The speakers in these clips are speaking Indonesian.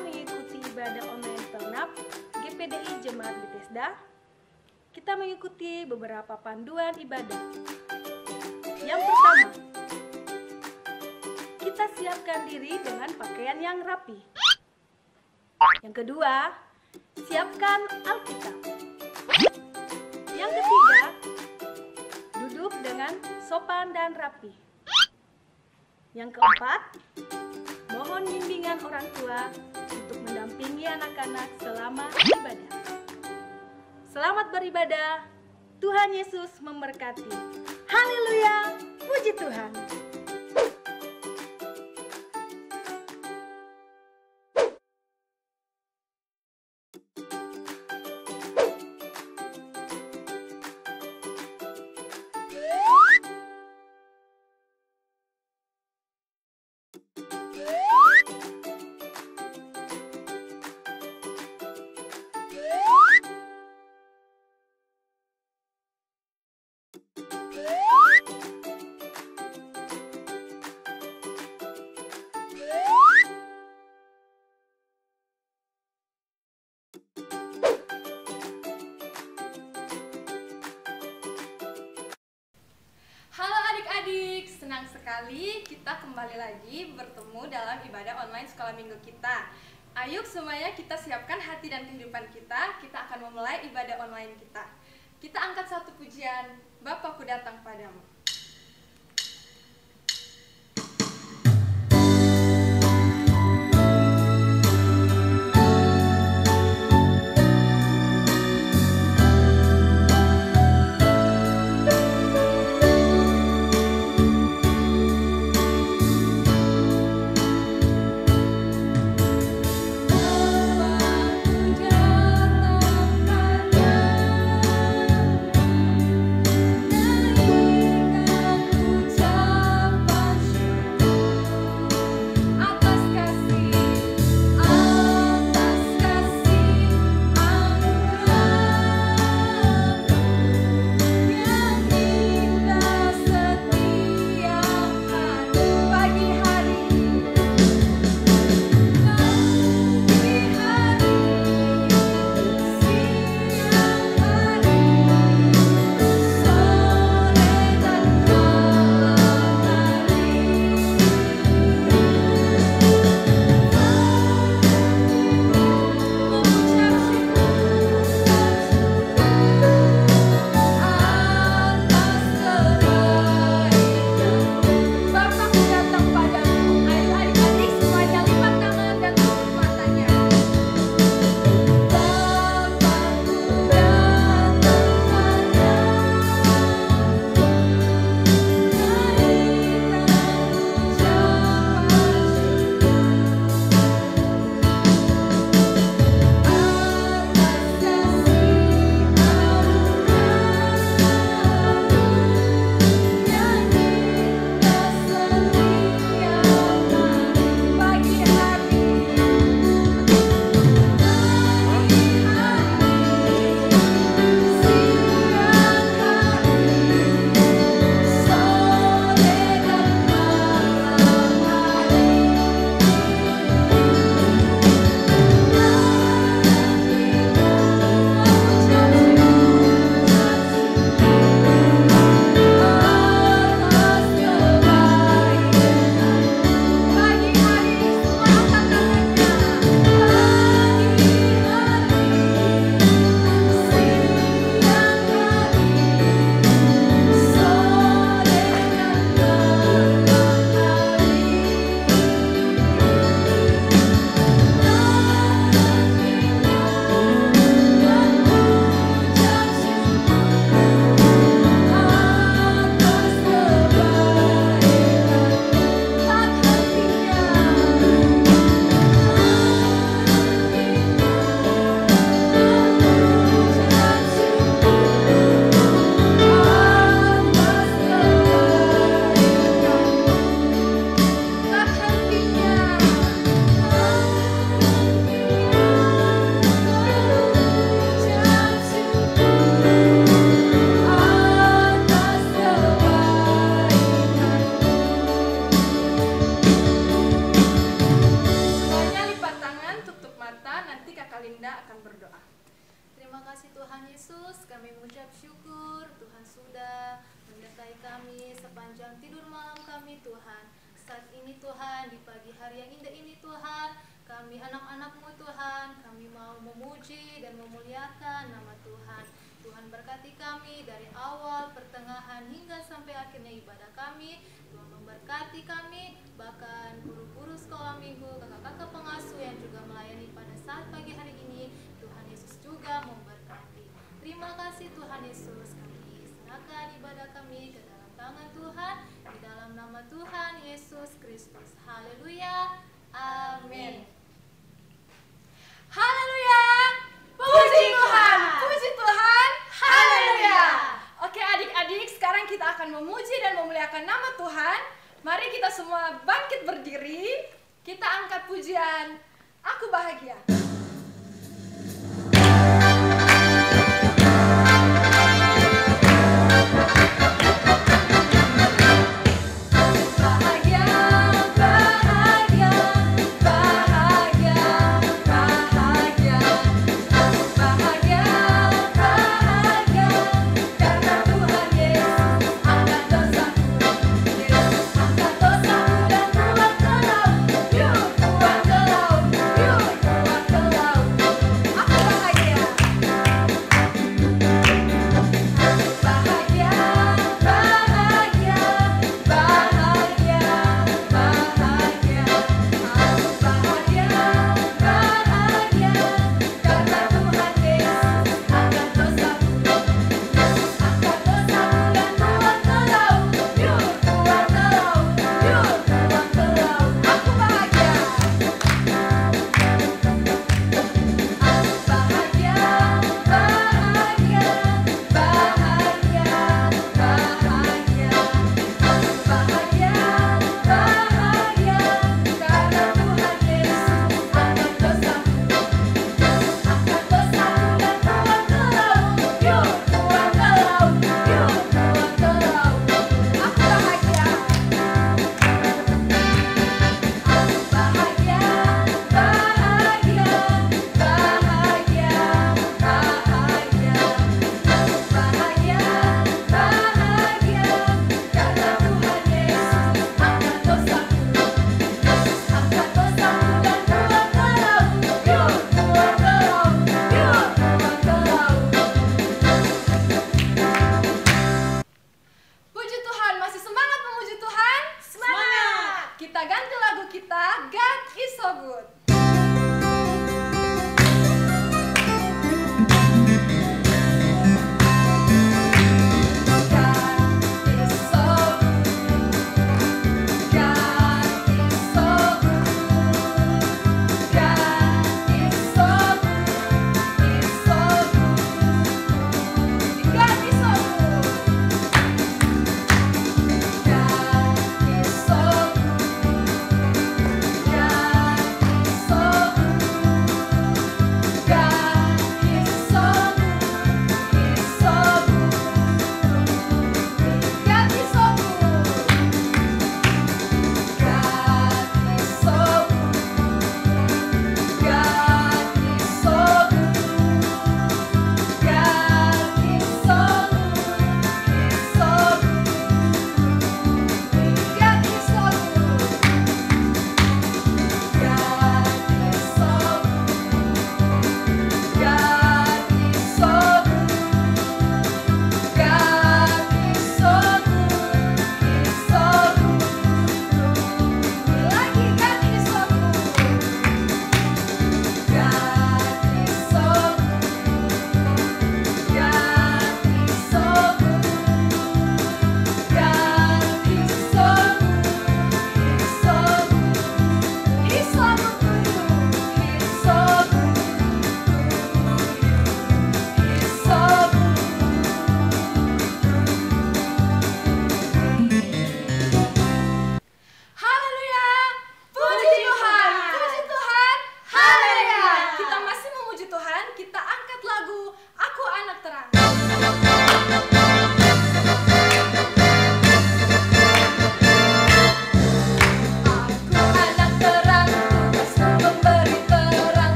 mengikuti ibadah online Pernap GPDI Jemaat Bethesda, kita mengikuti beberapa panduan ibadah. Yang pertama, kita siapkan diri dengan pakaian yang rapi. Yang kedua, siapkan Alkitab. Yang ketiga, duduk dengan sopan dan rapi. Yang keempat, mohon bimbingan orang tua untuk mendampingi anak-anak selama ibadah. Selamat beribadah, Tuhan Yesus memberkati. Haleluya, puji Tuhan. Halo adik-adik, senang sekali kita kembali lagi bertemu dalam ibadah online sekolah minggu kita. Ayo semuanya kita siapkan hati dan kehidupan kita akan memulai ibadah online kita. Kita angkat satu pujian, Bapakku datang padamu. Thank you. hari yang indah ini Tuhan. Kami anak-anak-Mu Tuhan, kami mau memuji dan memuliakan nama Tuhan. Tuhan berkati kami dari awal, pertengahan hingga sampai akhirnya ibadah kami. Tuhan memberkati kami, bahkan guru-guru sekolah minggu, kakak-kakak pengasuh yang juga melayani pada saat pagi hari ini. Tuhan Yesus juga memberkati. Terima kasih Tuhan Yesus, kami serahkan ibadah kami ke dalam tangan Tuhan, di dalam nama Tuhan Yesus Kristus. Haleluya, amin. Haleluya. Puji Tuhan. Puji Tuhan. Haleluya. Oke adik-adik, sekarang kita akan memuji dan memuliakan nama Tuhan. Mari kita semua bangkit berdiri. Kita angkat pujian Aku Bahagia.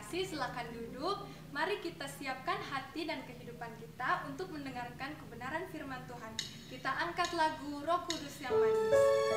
kasih, silakan duduk. Mari kita siapkan hati dan kehidupan kita untuk mendengarkan kebenaran firman Tuhan. Kita angkat lagu Roh Kudus yang manis.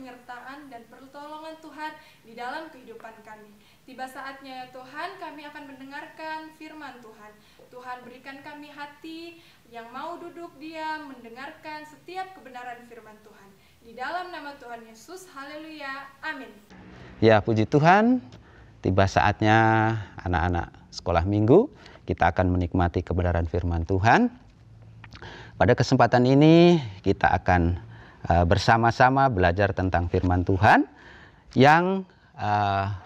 penyertaan dan pertolongan Tuhan di dalam kehidupan kami. Tiba saatnya ya Tuhan, kami akan mendengarkan firman Tuhan. Tuhan berikan kami hati yang mau duduk diam mendengarkan setiap kebenaran firman Tuhan. Di dalam nama Tuhan Yesus, haleluya, amin. Ya, puji Tuhan, tiba saatnya anak-anak sekolah minggu, kita akan menikmati kebenaran firman Tuhan. Pada kesempatan ini kita akan bersama-sama belajar tentang firman Tuhan yang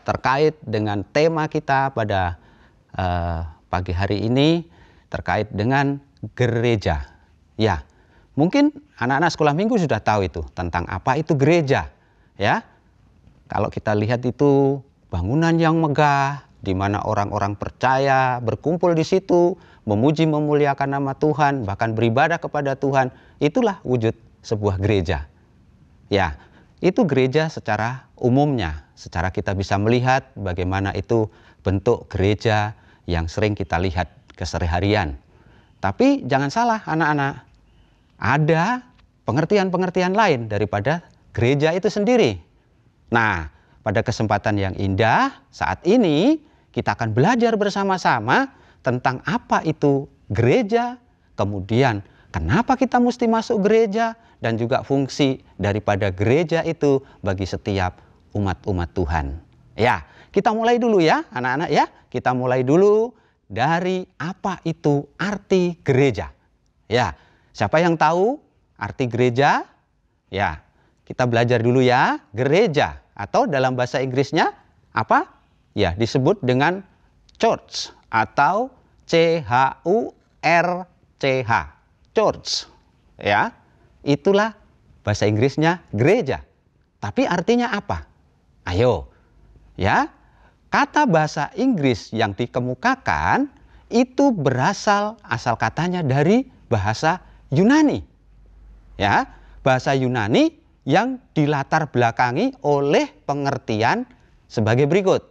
terkait dengan tema kita pada pagi hari ini, terkait dengan gereja. Ya, mungkin anak-anak sekolah minggu sudah tahu itu tentang apa itu gereja. Ya, kalau kita lihat itu bangunan yang megah, di mana orang-orang percaya berkumpul di situ, memuji memuliakan nama Tuhan, bahkan beribadah kepada Tuhan. Itulah wujud sebuah gereja. Ya, itu gereja secara umumnya. Secara kita bisa melihat bagaimana itu bentuk gereja yang sering kita lihat keseharian. Tapi jangan salah anak-anak, ada pengertian-pengertian lain daripada gereja itu sendiri. Nah, pada kesempatan yang indah saat ini kita akan belajar bersama-sama tentang apa itu gereja, kemudian kenapa kita mesti masuk gereja, dan juga fungsi daripada gereja itu bagi setiap umat-umat Tuhan. Ya, kita mulai dulu ya anak-anak ya. Kita mulai dulu dari apa itu arti gereja. Ya, siapa yang tahu arti gereja? Ya, kita belajar dulu ya. Gereja atau dalam bahasa Inggrisnya apa? Ya, disebut dengan church atau C-H-U-R-C-H. Church. Ya, itulah bahasa Inggrisnya gereja. Tapi artinya apa? Ayo, ya. Kata bahasa Inggris yang dikemukakan itu asal katanya dari bahasa Yunani. Ya, bahasa Yunani yang dilatar belakangi oleh pengertian sebagai berikut.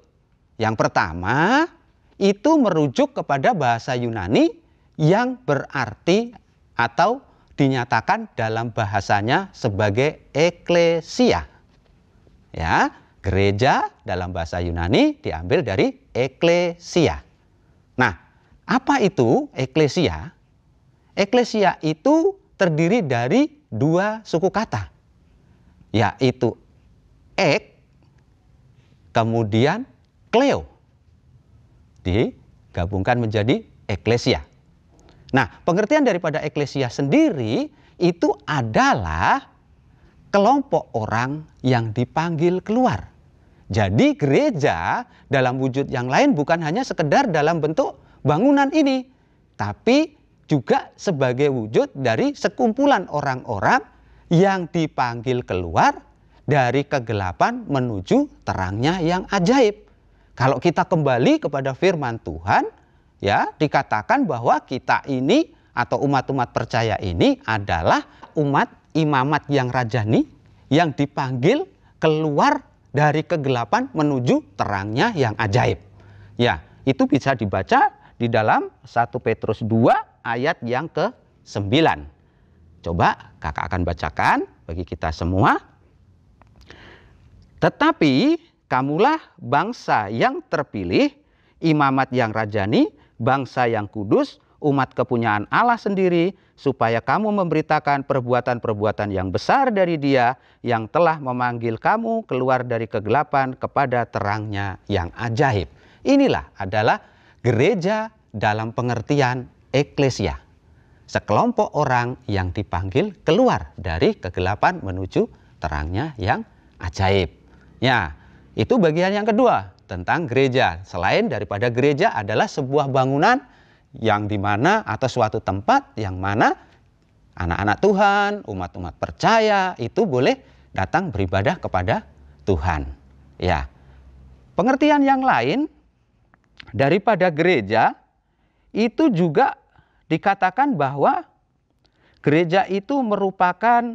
Yang pertama, itu merujuk kepada bahasa Yunani yang berarti atau dinyatakan dalam bahasanya sebagai eklesia. Ya, gereja dalam bahasa Yunani diambil dari eklesia. Nah, apa itu eklesia? Eklesia itu terdiri dari dua suku kata, yaitu ek, kemudian kleo. Digabungkan menjadi eklesia. Nah, pengertian daripada eklesia sendiri itu adalah kelompok orang yang dipanggil keluar. Jadi gereja dalam wujud yang lain bukan hanya sekedar dalam bentuk bangunan ini, tapi juga sebagai wujud dari sekumpulan orang-orang yang dipanggil keluar dari kegelapan menuju terangnya yang ajaib. Kalau kita kembali kepada firman Tuhan, ya, dikatakan bahwa kita ini atau umat-umat percaya ini adalah umat imamat yang rajani yang dipanggil keluar dari kegelapan menuju terangnya yang ajaib. Ya, itu bisa dibaca di dalam 1 Petrus 2 ayat yang ke-9. Coba kakak akan bacakan bagi kita semua. Tetapi kamulah bangsa yang terpilih, imamat yang rajani, bangsa yang kudus, umat kepunyaan Allah sendiri, supaya kamu memberitakan perbuatan-perbuatan yang besar dari Dia yang telah memanggil kamu keluar dari kegelapan kepada terangnya yang ajaib. Inilah adalah gereja dalam pengertian eklesia. Sekelompok orang yang dipanggil keluar dari kegelapan menuju terangnya yang ajaib. Ya, itu bagian yang kedua tentang gereja. Selain daripada gereja adalah sebuah bangunan yang dimana atau suatu tempat yang mana anak-anak Tuhan, umat-umat percaya itu boleh datang beribadah kepada Tuhan. Ya, pengertian yang lain daripada gereja itu juga dikatakan bahwa gereja itu merupakan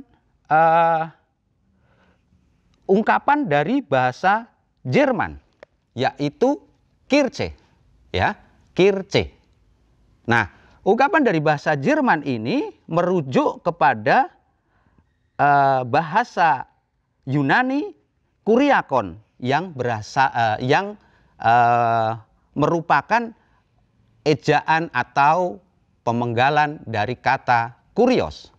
ungkapan dari bahasa Jerman, yaitu Kirche, ya, Kirche. Nah, ungkapan dari bahasa Jerman ini merujuk kepada bahasa Yunani Kuriakon yang merupakan ejaan atau pemenggalan dari kata kurios.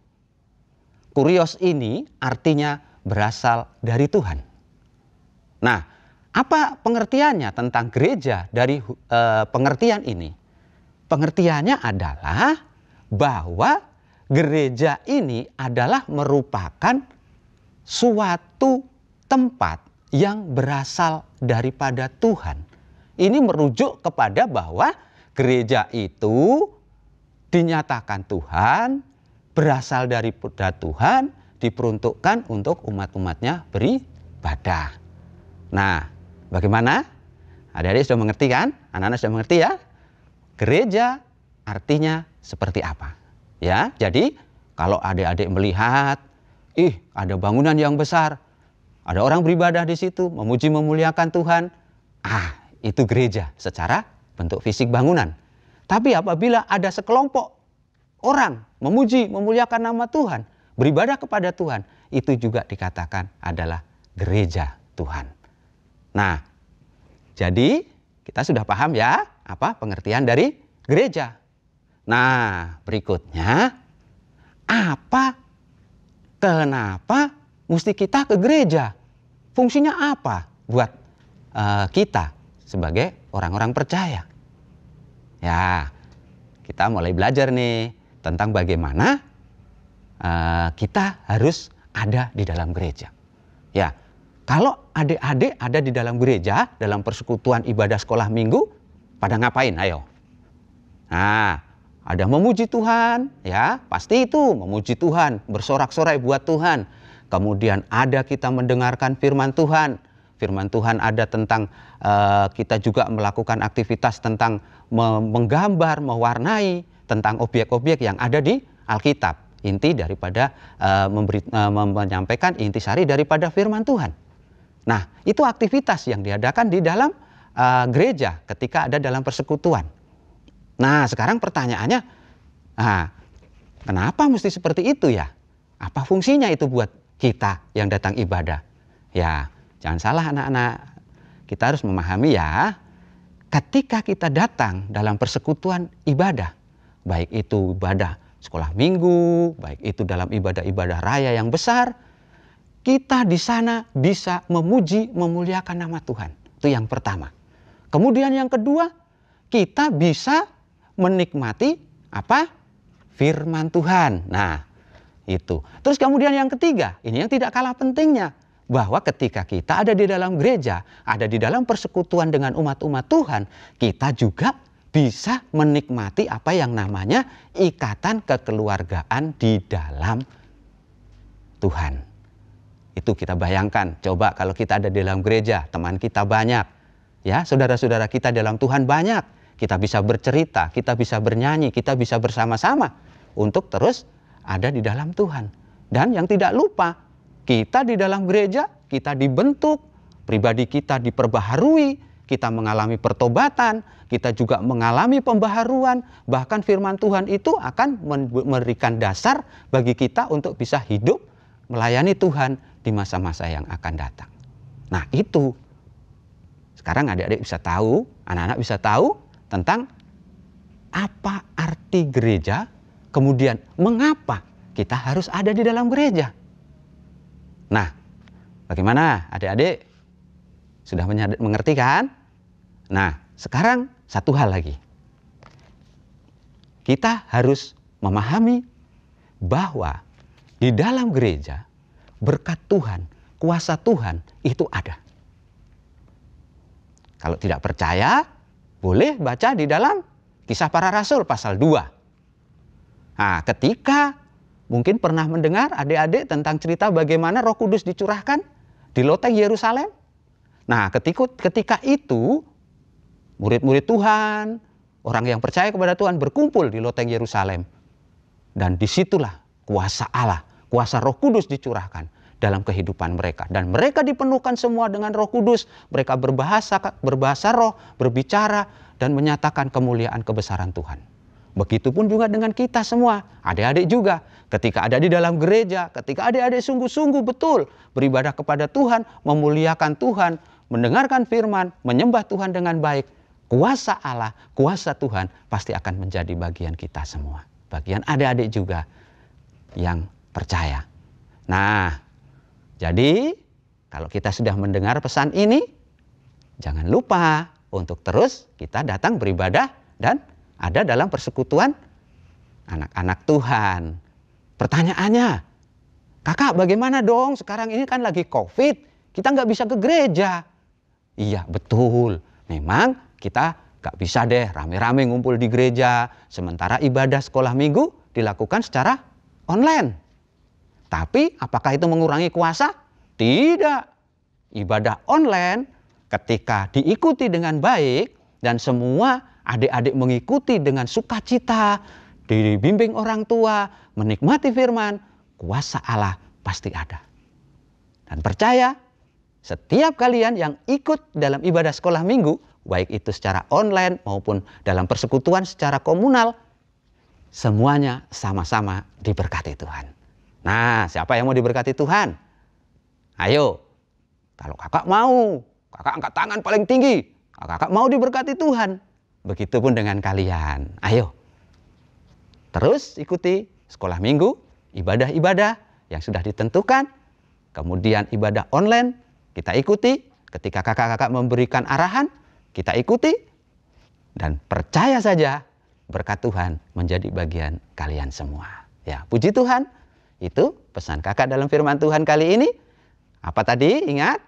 Kurios ini artinya berasal dari Tuhan. Nah, apa pengertiannya tentang gereja dari pengertian ini? Pengertiannya adalah bahwa gereja ini adalah merupakan suatu tempat yang berasal daripada Tuhan. Ini merujuk kepada bahwa gereja itu dinyatakan Tuhan, berasal daripada Tuhan, diperuntukkan untuk umat-umatnya beribadah. Nah, bagaimana? Adik-adik sudah mengerti kan? Anak-anak sudah mengerti ya? Gereja artinya seperti apa? Ya, jadi kalau adik-adik melihat ada bangunan yang besar, ada orang beribadah di situ, memuji memuliakan Tuhan. Itu gereja secara bentuk fisik bangunan. Tapi apabila ada sekelompok orang memuji memuliakan nama Tuhan, beribadah kepada Tuhan, itu juga dikatakan adalah gereja Tuhan. Nah, jadi kita sudah paham ya apa pengertian dari gereja. Nah, berikutnya kenapa mesti kita ke gereja? Fungsinya apa buat kita sebagai orang-orang percaya? Ya, kita mulai belajar nih tentang bagaimana kita harus ada di dalam gereja. Ya, kalau adik-adik ada di dalam gereja, dalam persekutuan ibadah sekolah minggu, pada ngapain? Ayo. Nah, ada memuji Tuhan, ya pasti itu memuji Tuhan, bersorak-sorai buat Tuhan. Kemudian ada kita mendengarkan firman Tuhan. Firman Tuhan ada tentang kita juga melakukan aktivitas tentang menggambar, mewarnai tentang objek-objek yang ada di Alkitab. Inti daripada menyampaikan intisari daripada firman Tuhan. Nah, itu aktivitas yang diadakan di dalam gereja ketika ada dalam persekutuan. Nah, sekarang pertanyaannya, kenapa mesti seperti itu ya? Apa fungsinya itu buat kita yang datang ibadah? Ya, jangan salah anak-anak. Kita harus memahami ya, ketika kita datang dalam persekutuan ibadah, baik itu ibadah sekolah minggu, baik itu dalam ibadah-ibadah raya yang besar, kita di sana bisa memuji, memuliakan nama Tuhan. Itu yang pertama. Kemudian yang kedua, kita bisa menikmati firman Tuhan. Nah, itu. Terus kemudian yang ketiga, ini yang tidak kalah pentingnya, bahwa ketika kita ada di dalam gereja, ada di dalam persekutuan dengan umat-umat Tuhan, kita juga bisa menikmati apa yang namanya ikatan kekeluargaan di dalam Tuhan. Itu kita bayangkan, coba kalau kita ada di dalam gereja, teman kita banyak, ya saudara-saudara kita dalam Tuhan banyak. Kita bisa bercerita, kita bisa bernyanyi, kita bisa bersama-sama untuk terus ada di dalam Tuhan. Dan yang tidak lupa, kita di dalam gereja, kita dibentuk, pribadi kita diperbaharui, kita mengalami pertobatan, kita juga mengalami pembaharuan, bahkan firman Tuhan itu akan memberikan dasar bagi kita untuk bisa hidup melayani Tuhan di masa-masa yang akan datang. Nah itu, sekarang adik-adik bisa tahu, anak-anak bisa tahu tentang apa arti gereja, kemudian mengapa kita harus ada di dalam gereja. Nah, bagaimana adik-adik? Sudah mengerti kan? Nah, sekarang satu hal lagi. Kita harus memahami bahwa di dalam gereja berkat Tuhan, kuasa Tuhan itu ada. Kalau tidak percaya, boleh baca di dalam Kisah Para Rasul pasal 2. Nah, ketika mungkin pernah mendengar adik-adik tentang cerita bagaimana Roh Kudus dicurahkan di loteng Yerusalem. Nah, ketika itu murid-murid Tuhan, orang yang percaya kepada Tuhan berkumpul di loteng Yerusalem. Dan disitulah kuasa Allah, kuasa Roh Kudus dicurahkan dalam kehidupan mereka. Dan mereka dipenuhkan semua dengan Roh Kudus. Mereka berbahasa roh, berbicara, dan menyatakan kemuliaan kebesaran Tuhan. Begitupun juga dengan kita semua, adik-adik juga. Ketika ada di dalam gereja, ketika adik-adik sungguh-sungguh betul beribadah kepada Tuhan, memuliakan Tuhan, mendengarkan firman, menyembah Tuhan dengan baik, kuasa Allah, kuasa Tuhan pasti akan menjadi bagian kita semua. Bagian adik-adik juga yang percaya. Nah, jadi kalau kita sudah mendengar pesan ini, jangan lupa untuk terus kita datang beribadah dan ada dalam persekutuan anak-anak Tuhan. Pertanyaannya, kakak bagaimana dong? Sekarang ini kan lagi COVID, kita nggak bisa ke gereja. Iya betul, memang kita nggak bisa deh rame-rame ngumpul di gereja. Sementara ibadah sekolah minggu dilakukan secara online. Tapi apakah itu mengurangi kuasa? Tidak. Ibadah online ketika diikuti dengan baik dan semua adik-adik mengikuti dengan sukacita, dibimbing orang tua, menikmati firman, kuasa Allah pasti ada. Dan percaya, setiap kalian yang ikut dalam ibadah sekolah minggu, baik itu secara online maupun dalam persekutuan secara komunal, semuanya sama-sama diberkati Tuhan. Nah, siapa yang mau diberkati Tuhan? Ayo, kalau kakak mau, kakak angkat tangan paling tinggi. Kakak mau diberkati Tuhan. Begitupun dengan kalian. Ayo, terus ikuti sekolah minggu, ibadah-ibadah yang sudah ditentukan. Kemudian ibadah online, kita ikuti. Ketika kakak-kakak memberikan arahan, kita ikuti. Dan percaya saja, berkat Tuhan menjadi bagian kalian semua. Ya, puji Tuhan. Itu pesan kakak dalam firman Tuhan kali ini. Apa tadi? Ingat?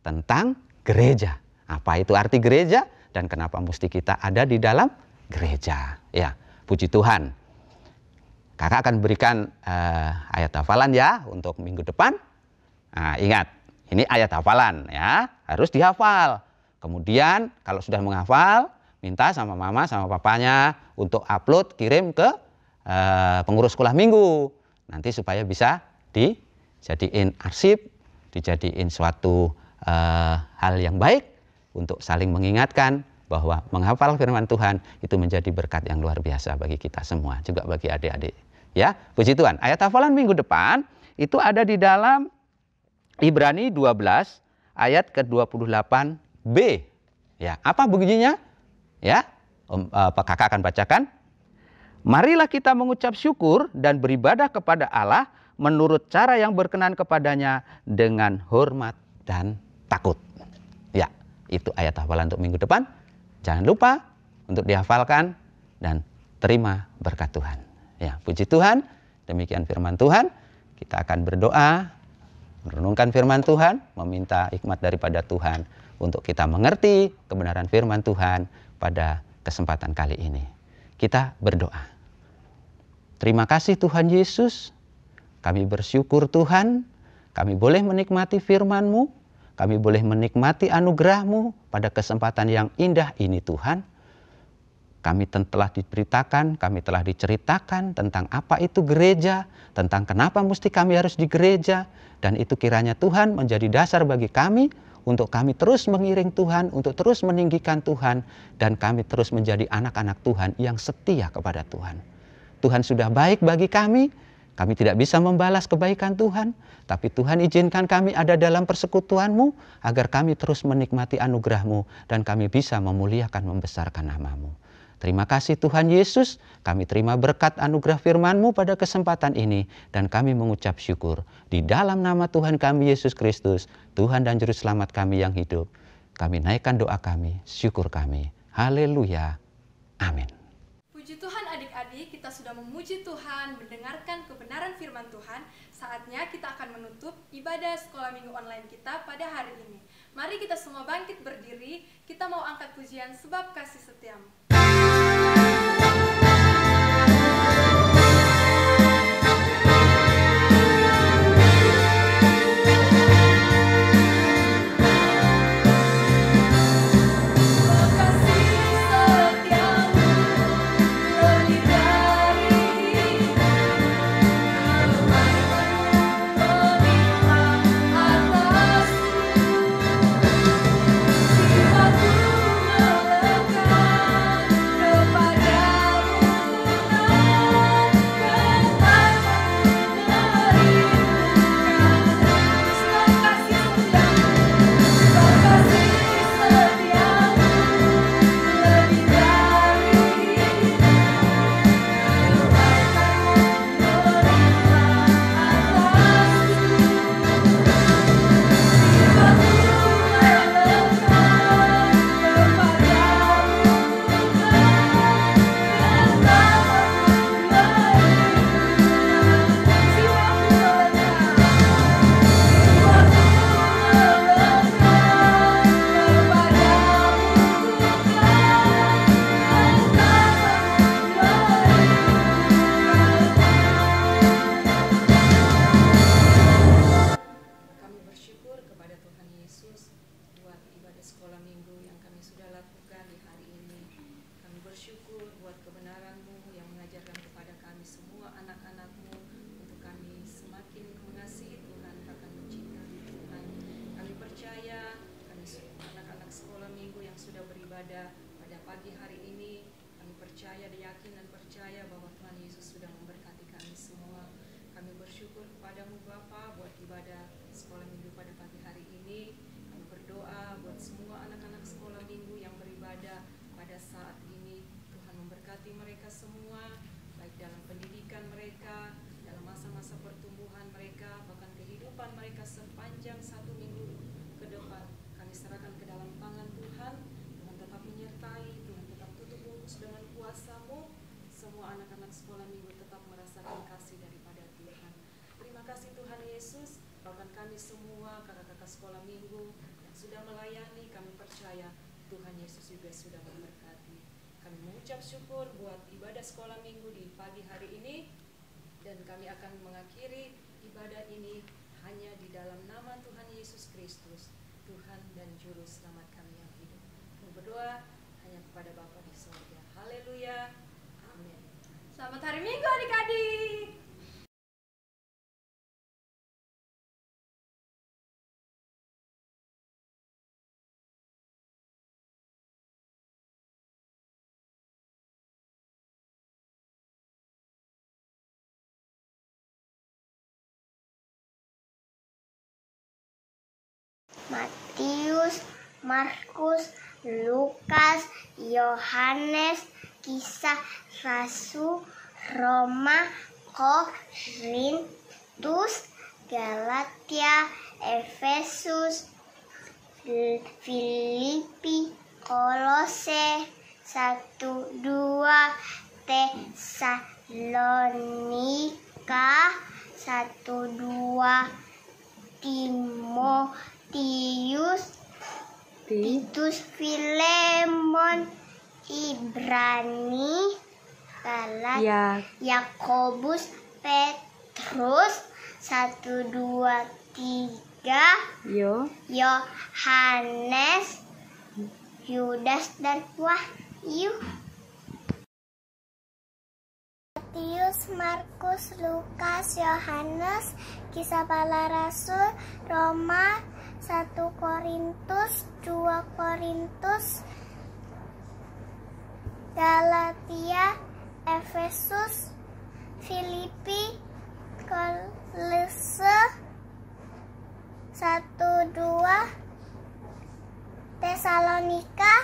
Tentang gereja. Apa itu arti gereja? Dan kenapa mesti kita ada di dalam gereja? Ya, puji Tuhan. Kakak akan berikan ayat hafalan ya untuk minggu depan. Nah, ingat, ini ayat hafalan ya, harus dihafal. Kemudian kalau sudah menghafal, minta sama mama sama papanya untuk upload, kirim ke pengurus sekolah minggu. Nanti supaya bisa dijadiin arsip, dijadiin suatu hal yang baik untuk saling mengingatkan bahwa menghafal firman Tuhan itu menjadi berkat yang luar biasa bagi kita semua, juga bagi adik-adik. Ya, puji Tuhan. Ayat hafalan minggu depan itu ada di dalam Ibrani 12 ayat ke-28b. Ya, apa bunyinya? Ya, kakak akan bacakan. Marilah kita mengucap syukur dan beribadah kepada Allah menurut cara yang berkenan kepadanya dengan hormat dan takut. Ya, itu ayat hafalan untuk minggu depan. Jangan lupa untuk dihafalkan dan terima berkat Tuhan. Ya, puji Tuhan. Demikian firman Tuhan. Kita akan berdoa, merenungkan firman Tuhan, meminta hikmat daripada Tuhan untuk kita mengerti kebenaran firman Tuhan pada kesempatan kali ini. Kita berdoa. Terima kasih Tuhan Yesus. Kami bersyukur Tuhan, kami boleh menikmati firman-Mu, kami boleh menikmati anugerah-Mu pada kesempatan yang indah ini Tuhan. Kami telah diberitakan, kami telah diceritakan tentang apa itu gereja, tentang kenapa mesti kami harus di gereja, dan itu kiranya Tuhan menjadi dasar bagi kami untuk kami terus mengiring Tuhan, untuk terus meninggikan Tuhan, dan kami terus menjadi anak-anak Tuhan yang setia kepada Tuhan. Tuhan sudah baik bagi kami tidak bisa membalas kebaikan Tuhan, tapi Tuhan izinkan kami ada dalam persekutuan-Mu, agar kami terus menikmati anugerah-Mu, dan kami bisa memuliakan, membesarkan nama-Mu. Terima kasih Tuhan Yesus, kami terima berkat anugerah firman-Mu pada kesempatan ini, dan kami mengucap syukur. Di dalam nama Tuhan kami Yesus Kristus, Tuhan dan Juru Selamat kami yang hidup, kami naikkan doa kami, syukur kami. Haleluya. Amin. Puji Tuhan adik-adik, kita sudah memuji Tuhan, mendengarkan kebenaran firman Tuhan. Saatnya kita akan menutup ibadah sekolah minggu online kita pada hari ini. Mari kita semua bangkit berdiri, kita mau angkat pujian sebab kasih setiamu. Jiwaku melekat Bapa buat ibadah sekolah minggu pada pagi hari ini. Kami berdoa buat semua anak-anak sekolah minggu yang beribadah pada saat ini. Tuhan memberkati mereka semua, baik dalam pendidikan mereka, dalam masa-masa pertumbuhan mereka, bahkan kehidupan mereka sepanjang 1 minggu ke depan. Kami serahkan ke dalam tangan Tuhan. Tuhan tetap menyertai, Tuhan tetap tutup bungkus dengan kuasa-Mu. Semua anak-anak sekolah minggu tetap merasakan kasih daripada Tuhan. Terima kasih Tuhan Yesus, bahkan kami semua kakak-kakak sekolah minggu yang sudah melayani, kami percaya Tuhan Yesus juga sudah memberkati. Kami mengucap syukur buat ibadah sekolah minggu di pagi hari ini, dan kami akan mengakhiri ibadah ini hanya di dalam nama Tuhan Yesus Kristus, Tuhan dan Juru Selamat kami yang hidup. Kami berdoa hanya kepada Bapa di surga. Haleluya. Amin. Selamat hari Minggu adik-adik. Matius, Markus, Lukas, Yohanes, Kisah Rasul, Roma, Korintus, Galatia, Efesus, Filipi, Kolose, 1-2, Tesalonika, 1-2, Timotius, Titus, Filemon, Ibrani, Galatia, Yakobus, Petrus, 1-2-3, Yohanes, Yudas dan Wahyu. Matius, Markus, Lukas, Yohanes, Kisah Para Rasul, Roma, 1 Korintus, 2 Korintus, Galatia, Efesus, Filipi, Kolose, 1-2, Tesalonika,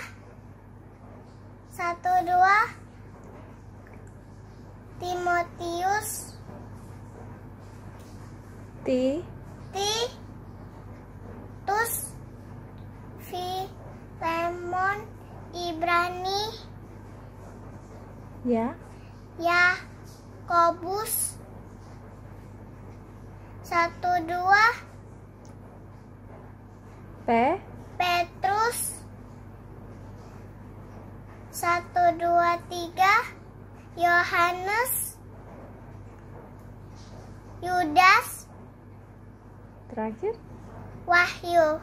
1-2, Timotius, Titus, Filemon, Ibrani, Yakobus, 1-2, Petrus, 1-2-3, Yohanes, Yudas, terakhir Wahyu.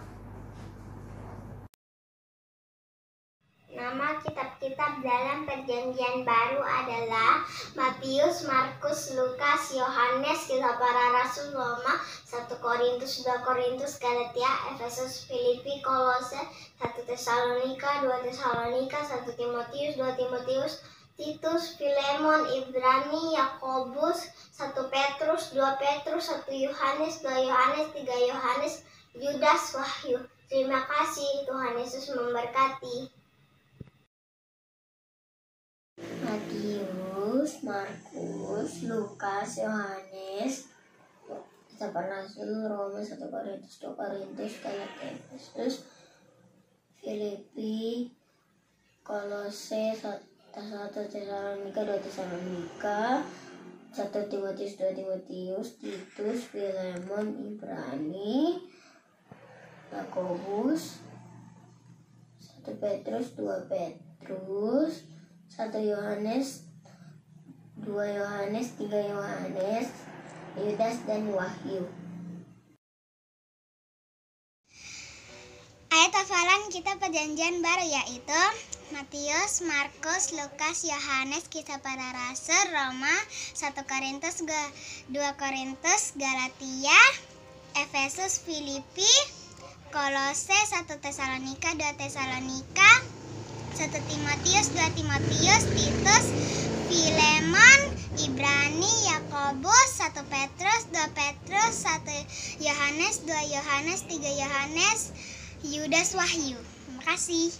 Nama kitab-kitab dalam Perjanjian Baru adalah Matius, Markus, Lukas, Yohanes, Kisah Para Rasul, Roma, 1 Korintus, 2 Korintus, Galatia, Efesus, Filipi, Kolose, 1 Tesalonika, 2 Tesalonika, 1 Timotius, 2 Timotius, Titus, Filemon, Ibrani, Yakobus, 1 Petrus, 2 Petrus, 1 Yohanes, 2 Yohanes, 3 Yohanes, Yudas, Wahyu. Terima kasih, Tuhan Yesus memberkati. Matius, Markus, Lukas, Yohanes, Kisah Para Rasul, Roma, 1 Korintus, 2 Korintus, Galatia, Efesus, Filipi, Kolose, 1 Tesalonika, 2 Tesalonika, 1 Timotius, 2 Timotius, Titus, Filemon, Ibrani, Yakobus, 1 Petrus, 2 Petrus, 1 Yohanes, 2 Yohanes, 3 Yohanes, Yudas dan Wahyu. Ayat hafalan kita Perjanjian Baru yaitu Matius, Markus, Lukas, Yohanes, Kisah Para Rasul, Roma, 1 Korintus, 2 Korintus, Galatia, Efesus, Filipi, Kolose, 1 Tesalonika, 2 Tesalonika, 1 Timotius, 2 Timotius, Titus, Filemon, Ibrani, Yakobus, 1 Petrus, 2 2 Petrus, 1 Yohanes, 2 Yohanes, 3 Yohanes, Yudas, Wahyu. Terima kasih.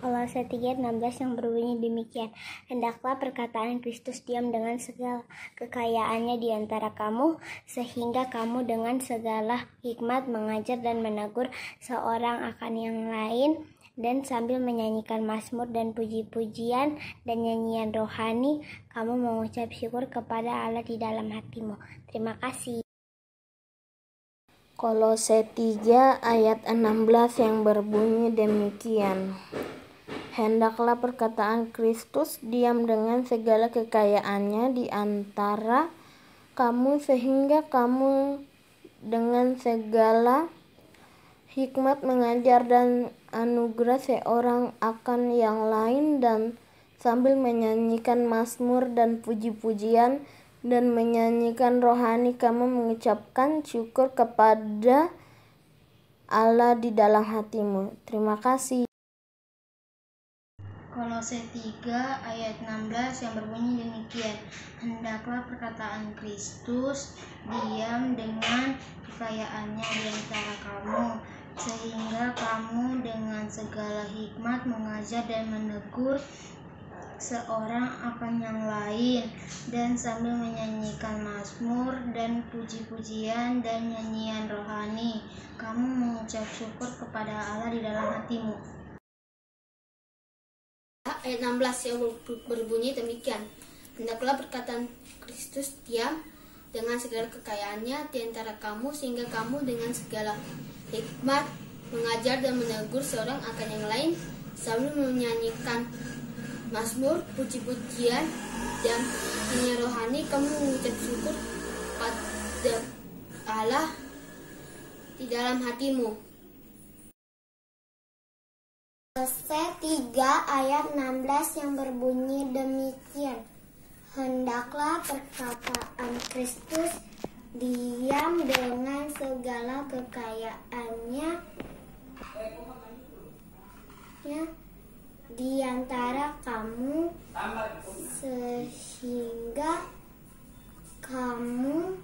Kolose 3:16 yang berbunyi demikian, hendaklah perkataan Kristus diam dengan segala kekayaannya di antara kamu, sehingga kamu dengan segala hikmat mengajar dan menegur seorang akan yang lain, dan sambil menyanyikan mazmur dan puji-pujian dan nyanyian rohani, kamu mengucap syukur kepada Allah di dalam hatimu. Terima kasih. Kolose 3 ayat 16 yang berbunyi demikian. Hendaklah perkataan Kristus diam dengan segala kekayaannya di antara kamu, sehingga kamu dengan segala hikmat mengajar dan anugerah seorang akan yang lain, dan sambil menyanyikan mazmur dan puji-pujian dan menyanyikan rohani, kamu mengucapkan syukur kepada Allah di dalam hatimu. Terima kasih. Kolose 3 ayat 16 yang berbunyi demikian, hendaklah perkataan Kristus diam dengan kekayaannya di antara kamu, sehingga kamu dengan segala hikmat mengajar dan menegur seorang akan yang lain, dan sambil menyanyikan mazmur dan puji-pujian dan nyanyian rohani, kamu mengucap syukur kepada Allah di dalam hatimu. Ayat 16 yang berbunyi demikian, hendaklah perkataan Kristus diam dengan segala kekayaannya di antara kamu, sehingga kamu dengan segala hikmat mengajar dan menegur seorang akan yang lain, sambil menyanyikan mazmur, puji-pujian, dan nyanyian rohani, kamu mengucap syukur pada Allah di dalam hatimu. Kolose 3 ayat 16 yang berbunyi demikian, hendaklah perkataan Kristus diam dengan segala kekayaannya di antara kamu, sehingga kamu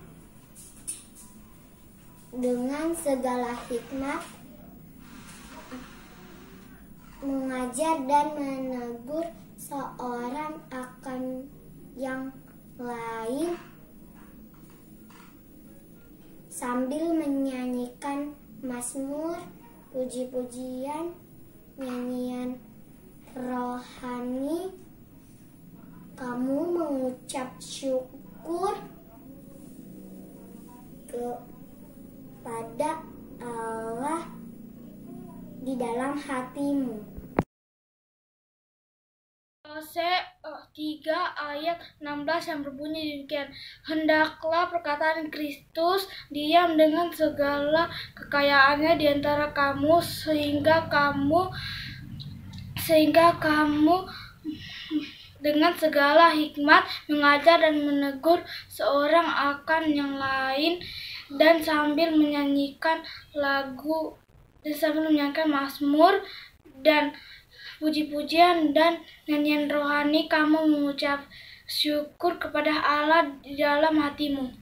dengan segala hikmat mengajar dan menegur seorang akan yang lain, sambil menyanyikan mazmur, puji-pujian, nyanyian rohani, kamu mengucap syukur kepada Allah di dalam hatimu. Kolose 3 ayat 16 yang berbunyi demikian, hendaklah perkataan Kristus diam dengan segala kekayaannya di antara kamu, sehingga kamu dengan segala hikmat mengajar dan menegur seorang akan yang lain, dan sambil menyanyikan mazmur dan puji-pujian dan nyanyian rohani, kamu mengucap syukur kepada Allah di dalam hatimu.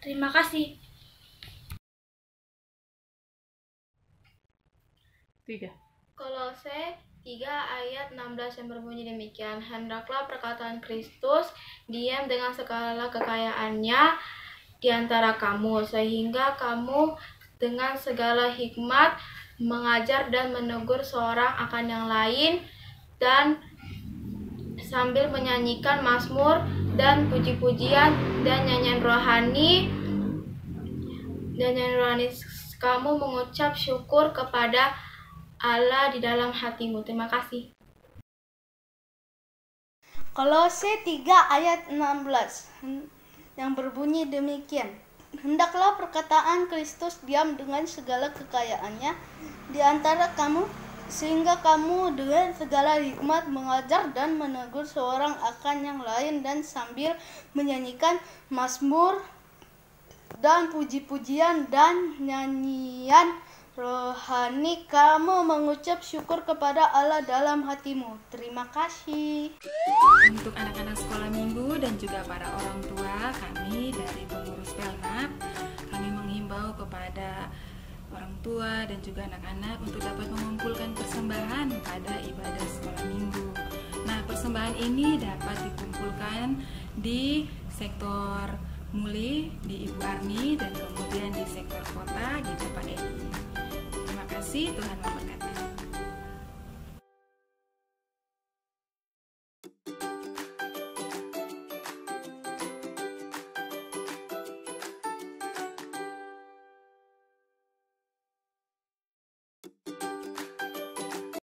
Terima kasih. 3. Kolose 3 ayat 16 yang berbunyi demikian, hendaklah perkataan Kristus diam dengan segala kekayaannya di antara kamu, sehingga kamu dengan segala hikmat mengajar dan menegur seorang akan yang lain, dan sambil menyanyikan mazmur dan puji-pujian dan nyanyian rohani, kamu mengucap syukur kepada Allah di dalam hatimu. Terima kasih. Kolose 3 ayat 16 yang berbunyi demikian, hendaklah perkataan Kristus diam dengan segala kekayaannya di antara kamu, sehingga kamu dengan segala hikmat mengajar dan menegur seorang akan yang lain, dan sambil menyanyikan mazmur dan puji-pujian dan nyanyian rohani kamu mengucap syukur kepada Allah dalam hatimu. Terima kasih. Untuk anak-anak sekolah minggu dan juga para orang tua, kami dari pengurus Pelnap, kami menghimbau kepada orang tua dan juga anak-anak untuk dapat mengumpulkan persembahan pada ibadah sekolah minggu. Nah, persembahan ini dapat dikumpulkan di sektor Muli, di Ibu Arni, dan kemudian di sektor kota di Bapak Edi. Terima kasih, Tuhan memberkati.